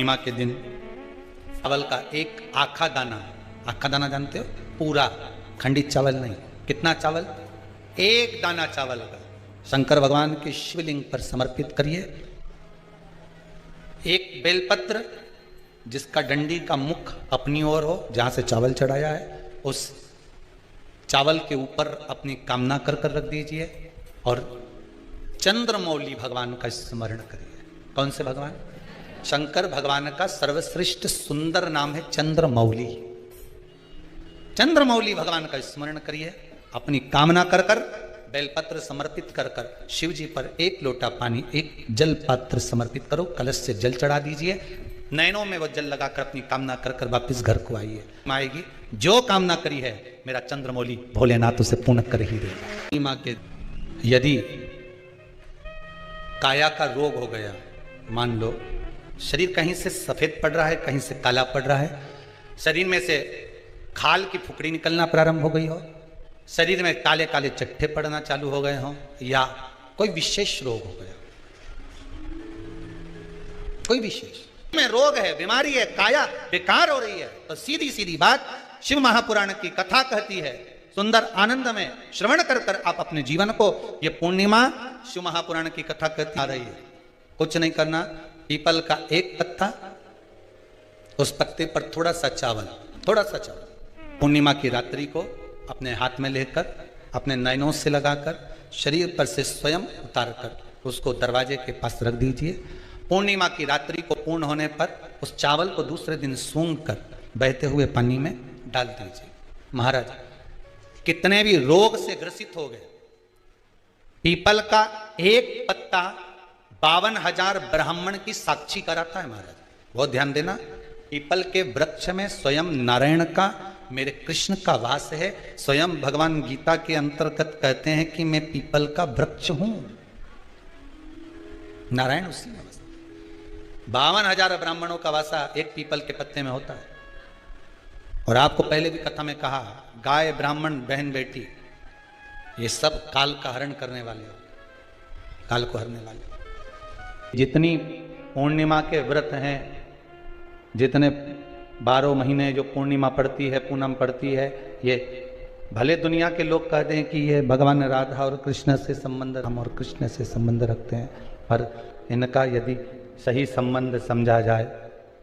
पूर्णिमा के दिन चावल का एक आखा दाना जानते हो, पूरा खंडित चावल नहीं, कितना चावल, एक दाना चावल का शंकर भगवान के शिवलिंग पर समर्पित करिए। एक बेलपत्र जिसका डंडी का मुख अपनी ओर हो, जहां से चावल चढ़ाया है, उस चावल के ऊपर अपनी कामना कर कर रख दीजिए और चंद्रमौली भगवान का स्मरण करिए। कौन से भगवान? शंकर भगवान का सर्वश्रेष्ठ सुंदर नाम है चंद्रमौली। चंद्रमौली भगवान का स्मरण करिए, अपनी कामना कर कर बेलपत्र समर्पित कर कर शिव जी पर एक लोटा पानी, एक जल पात्र समर्पित करो, कलश से जल चढ़ा दीजिए, नैनों में वो जल लगाकर अपनी कामना कर कर वापिस घर को आइए। आएगी जो कामना करी है मेरा चंद्रमौली भोलेनाथ उसे पूर्ण कर ही देगा। माँ के यदि काया का रोग हो गया, मान लो शरीर कहीं से सफेद पड़ रहा है, कहीं से काला पड़ रहा है, शरीर में से खाल की फुकड़ी निकलना प्रारंभ हो गई हो, शरीर में काले काले चट्टे पड़ना चालू हो गए हों, या कोई विशेष रोग हो गया, कोई विशेष में रोग है, बीमारी है, काया बेकार हो रही है, तो सीधी सीधी बात शिव महापुराण की कथा कहती है, सुंदर आनंद में श्रवण कर कर आप अपने जीवन को, ये पूर्णिमा शिव महापुराण की कथा कहती आ रही है। कुछ नहीं करना, पीपल का एक पत्ता, उस पत्ते पर थोड़ा सा चावल, पूर्णिमा की रात्रि को अपने हाथ में लेकर अपने नैनों से लगाकर शरीर पर से स्वयं उतार कर उसको दरवाजे के पास रख दीजिए। पूर्णिमा की रात्रि को पूर्ण होने पर उस चावल को दूसरे दिन सूंघ कर बहते हुए पानी में डाल दीजिए। महाराज कितने भी रोग से ग्रसित हो गए, पीपल का एक पत्ता 52,000 ब्राह्मण की साक्षी कराता है। महाराज बहुत ध्यान देना, पीपल के वृक्ष में स्वयं नारायण का, मेरे कृष्ण का वास है। स्वयं भगवान गीता के अंतर्गत कहते हैं कि मैं पीपल का वृक्ष हूं, नारायण उसी में 52,000 ब्राह्मणों का वासा एक पीपल के पत्ते में होता है। और आपको पहले भी कथा में कहा, गाय ब्राह्मण बहन बेटी ये सब काल का हरण करने वाले हो, काल को हरने वाले। जितनी पूर्णिमा के व्रत हैं, जितने 12 महीने जो पूर्णिमा पड़ती है, पूनम पड़ती है, ये भले दुनिया के लोग कहते हैं कि ये भगवान राधा और कृष्ण से संबंध, हम और कृष्ण से संबंध रखते हैं, पर इनका यदि सही संबंध समझा जाए,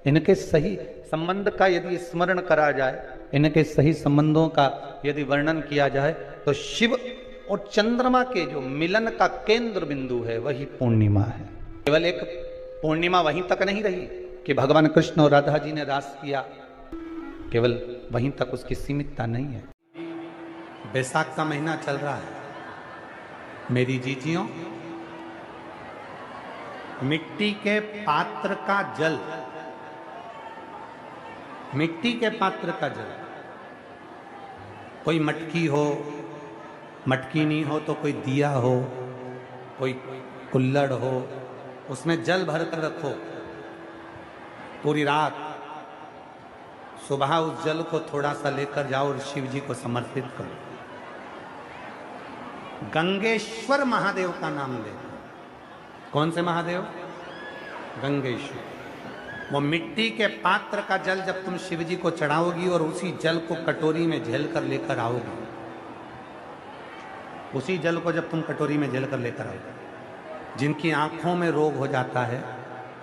इनके सही संबंध का यदि स्मरण करा जाए, इनके सही संबंधों का यदि वर्णन किया जाए, तो शिव और चंद्रमा के जो मिलन का केंद्र बिंदु है वही पूर्णिमा है। केवल एक पूर्णिमा वहीं तक नहीं रही कि भगवान कृष्ण और राधा जी ने रास किया, केवल वहीं तक उसकी सीमितता नहीं है। बैसाख का महीना चल रहा है, मेरी जीजियों, मिट्टी के पात्र का जल, मिट्टी के पात्र का जल, कोई मटकी हो, मटकी नहीं हो तो कोई दिया हो, कोई कुल्लड़ हो, उसमें जल भर कर रखो, पूरी रात, सुबह उस जल को थोड़ा सा लेकर जाओ और शिव जी को समर्पित करो। गंगेश्वर महादेव का नाम ले। कौन से महादेव? गंगेश्वर। वो मिट्टी के पात्र का जल जब तुम शिव जी को चढ़ाओगी और उसी जल को कटोरी में झेल कर लेकर आओगी, उसी जल को जब तुम कटोरी में झेल कर लेकर आओगे, जिनकी आंखों में रोग हो जाता है,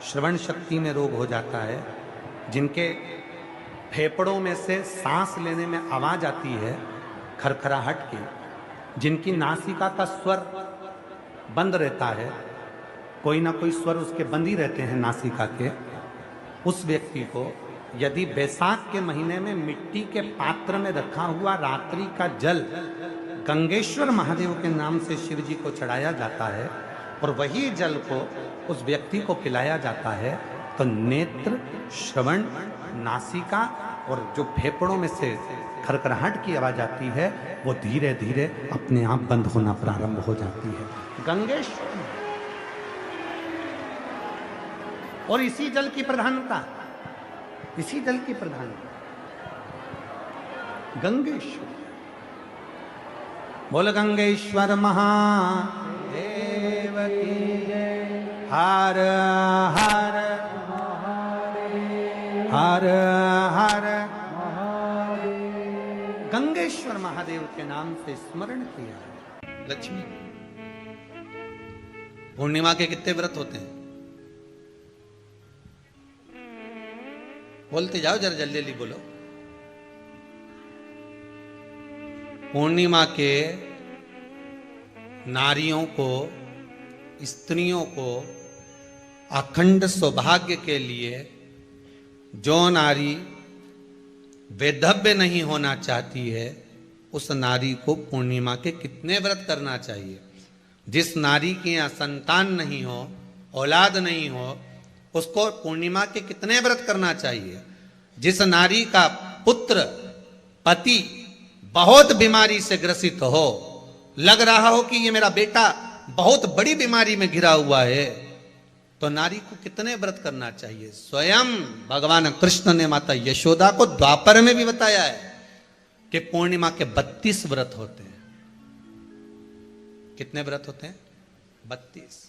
श्रवण शक्ति में रोग हो जाता है, जिनके फेफड़ों में से सांस लेने में आवाज आती है खरखराहट की, जिनकी नासिका का स्वर बंद रहता है, कोई ना कोई स्वर उसके बंद ही रहते हैं नासिका के, उस व्यक्ति को यदि बैसाख के महीने में मिट्टी के पात्र में रखा हुआ रात्रि का जल गंगेश्वर महादेव के नाम से शिव जी को चढ़ाया जाता है और वही जल को उस व्यक्ति को पिलाया जाता है, तो नेत्र, श्रवण, नासिका और जो फेफड़ों में से खरखराहट की आवाज आती है वो धीरे धीरे अपने आप बंद होना प्रारंभ हो जाती है। गंगेश्वर, और इसी जल की प्रधानता, इसी जल की प्रधानता गंगेश्वर। बोल गंगेश्वर महादेव की जय। हर हर महादेव। हर हर गंगेश्वर महादेव के नाम से स्मरण किया। लक्ष्मी, पूर्णिमा के कितने व्रत होते हैं? बोलते जाओ, जरा जल्दी जल्दी बोलो। पूर्णिमा के नारियों को, स्त्रियों को अखंड सौभाग्य के लिए, जो नारी वैधव्य नहीं होना चाहती है, उस नारी को पूर्णिमा के कितने व्रत करना चाहिए? जिस नारी के यहाँ संतान नहीं हो, औलाद नहीं हो, उसको पूर्णिमा के कितने व्रत करना चाहिए? जिस नारी का पुत्र, पति बहुत बीमारी से ग्रसित हो, लग रहा हो कि ये मेरा बेटा बहुत बड़ी बीमारी में घिरा हुआ है, तो नारी को कितने व्रत करना चाहिए? स्वयं भगवान कृष्ण ने माता यशोदा को द्वापर में भी बताया है कि पूर्णिमा के 32 व्रत होते हैं। कितने व्रत होते हैं? 32।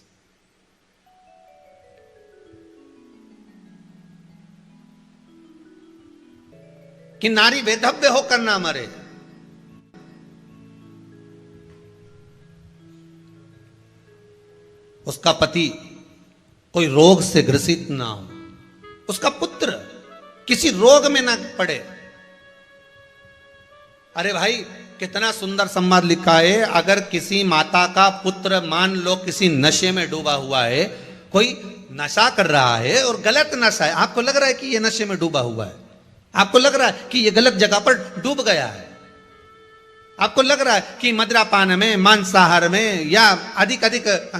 कि नारी वैधव्य होकर ना मरे। उसका पति कोई रोग से ग्रसित ना हो, उसका पुत्र किसी रोग में ना पड़े। अरे भाई, कितना सुंदर संवाद लिखा है। अगर किसी माता का पुत्र मान लो किसी नशे में डूबा हुआ है, कोई नशा कर रहा है और गलत नशा है, आपको लग रहा है कि यह नशे में डूबा हुआ है, आपको लग रहा है कि यह गलत जगह पर डूब गया है, आपको लग रहा है कि मदिरापान में, मांसाहार में या अधिक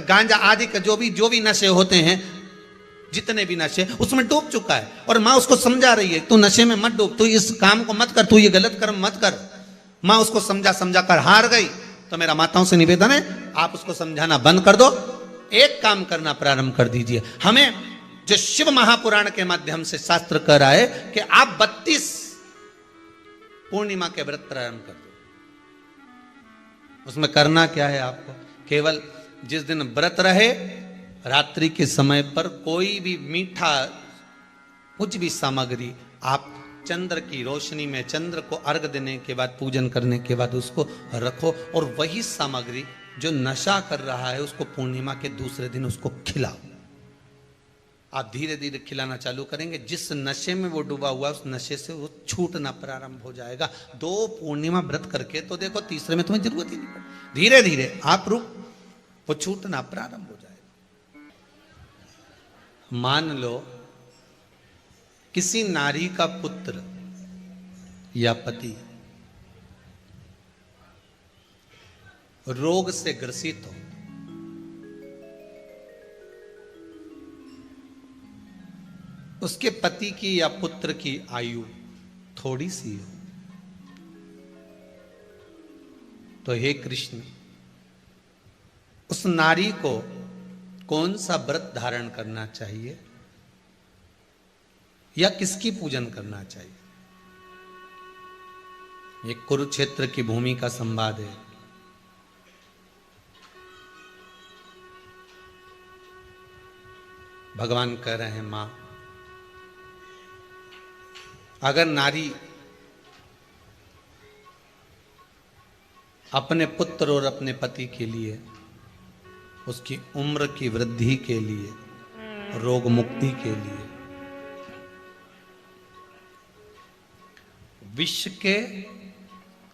गांजा आदि का जो भी नशे होते हैं, जितने भी नशे, उसमें डूब चुका है। और माँ उसको समझा रही है, तू नशे में मत डूब, तू इस काम को मत कर, तू ये गलत कर्म मत कर। माँ उसको समझा कर हार गई। तो मेरा माताओं से निवेदन है, आप उसको समझाना बंद कर दो, एक काम करना प्रारंभ कर दीजिए। हमें जो शिव महापुराण के माध्यम से शास्त्र कह रहा है कि आप 32 पूर्णिमा के व्रत प्रारंभ कर दो। उसमें करना क्या है आपको? केवल जिस दिन व्रत रहे, रात्रि के समय पर कोई भी मीठा, कुछ भी सामग्री आप चंद्र की रोशनी में, चंद्र को अर्घ देने के बाद, पूजन करने के बाद उसको रखो, और वही सामग्री जो नशा कर रहा है उसको पूर्णिमा के दूसरे दिन उसको खिलाओ। आप धीरे धीरे खिलाना चालू करेंगे, जिस नशे में वो डूबा हुआ उस नशे से वो छूटना प्रारंभ हो जाएगा। 2 पूर्णिमा व्रत करके तो देखो, तीसरे में तुम्हें जरूरत ही नहीं पड़ेगी। धीरे धीरे आप वो छूटना प्रारंभ हो जाएगा। मान लो किसी नारी का पुत्र या पति रोग से ग्रसित हो, उसके पति की या पुत्र की आयु थोड़ी सी हो, तो हे कृष्ण, उस नारी को कौन सा व्रत धारण करना चाहिए या किसकी पूजन करना चाहिए? ये कुरुक्षेत्र की भूमि का संवाद है। भगवान कह रहे हैं, मां, अगर नारी अपने पुत्र और अपने पति के लिए, उसकी उम्र की वृद्धि के लिए, रोग मुक्ति के लिए, विश्व के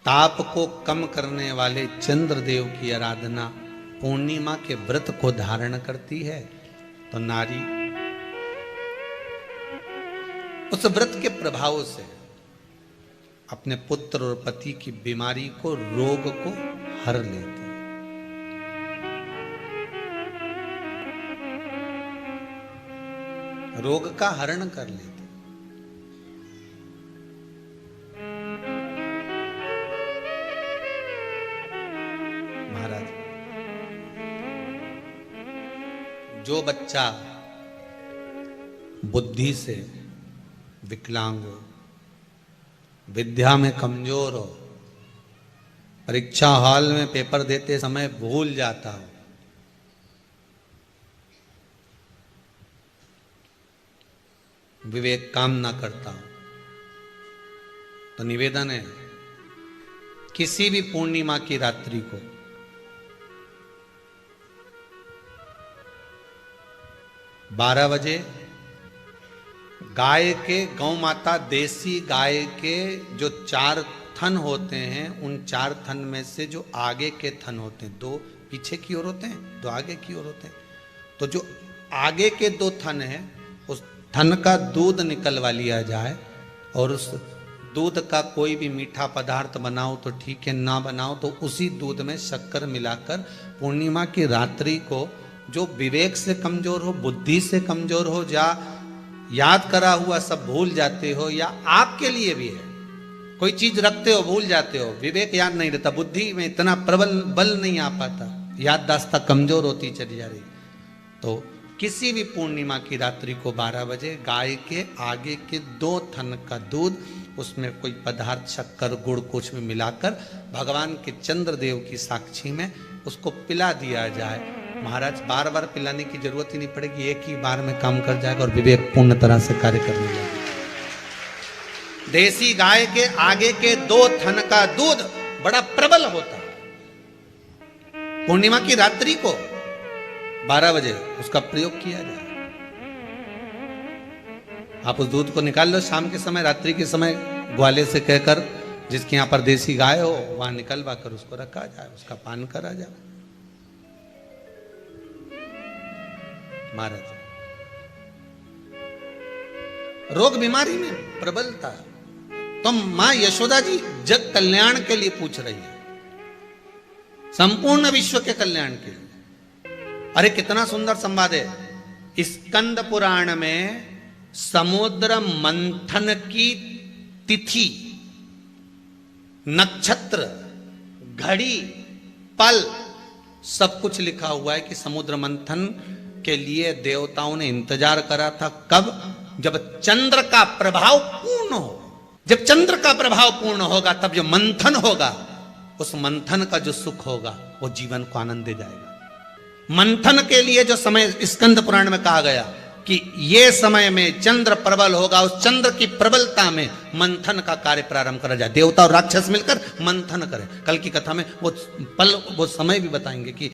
ताप को कम करने वाले चंद्रदेव की आराधना पूर्णिमा के व्रत को धारण करती है, तो नारी उस व्रत के प्रभाव से अपने पुत्र और पति की बीमारी को, रोग को हर लेती है। रोग का हरण कर लेती। महाराज, जो बच्चा बुद्धि से विकलांग हो, विद्या में कमजोर हो, परीक्षा हॉल में पेपर देते समय भूल जाता हो, विवेक काम ना करता हो, तो निवेदन है किसी भी पूर्णिमा की रात्रि को बारह बजे गाय के, गौ माता देसी गाय के जो 4 थन होते हैं, उन 4 थन में से जो आगे के थन होते हैं, 2 पीछे की ओर होते हैं, 2 आगे की ओर होते हैं, तो जो आगे के 2 थन हैं उस थन का दूध निकलवा लिया जाए और उस दूध का कोई भी मीठा पदार्थ बनाओ तो ठीक है, ना बनाओ तो उसी दूध में शक्कर मिलाकर पूर्णिमा की रात्रि को जो विवेक से कमजोर हो, बुद्धि से कमजोर हो, या याद करा हुआ सब भूल जाते हो, या आपके लिए भी है कोई चीज रखते हो भूल जाते हो, विवेक याद नहीं रहता, बुद्धि में इतना प्रबल बल नहीं आ पाता, याददाश्त कमजोर होती चली जा रही, तो किसी भी पूर्णिमा की रात्रि को 12 बजे गाय के आगे के 2 थन का दूध, उसमें कोई पदार्थ शक्कर गुड़ कुछ भी मिलाकर भगवान के चंद्रदेव की साक्षी में उसको पिला दिया जाए। महाराज बार बार पिलाने की जरूरत ही नहीं पड़ेगी, एक ही बार में काम कर जाएगा और विवेक पूर्ण तरह से कार्य करने लगेगा। देसी गाय के आगे के 2 थन का दूध बड़ा प्रबल होता है। पूर्णिमा की रात्रि को 12 बजे उसका प्रयोग किया जाए। आप उस दूध को निकाल लो शाम के समय, रात्रि के समय ग्वाले से कहकर जिसके यहां पर देसी गाय हो वहां निकलवा कर उसको रखा जाए, उसका पान करा जाए। महाराज रोग बीमारी में प्रबलता, तो मां यशोदा जी जग कल्याण के लिए पूछ रही है, संपूर्ण विश्व के कल्याण के लिए। अरे कितना सुंदर संवाद है। स्कंद पुराण में समुद्र मंथन की तिथि, नक्षत्र, घड़ी, पल सब कुछ लिखा हुआ है कि समुद्र मंथन के लिए देवताओं ने इंतजार करा था। कब? जब चंद्र का प्रभाव पूर्ण हो। जब चंद्र का प्रभाव पूर्ण होगा तब जो मंथन होगा, उस मंथन का जो सुख होगा वो जीवन को आनंद दे जाएगा। मंथन के लिए जो समय स्कंद पुराण में कहा गया कि ये समय में चंद्र प्रबल होगा, उस चंद्र की प्रबलता में मंथन का कार्य प्रारंभ करा जाए। देवता और राक्षस मिलकर मंथन करें। कल की कथा में वो पल, वो समय भी बताएंगे कि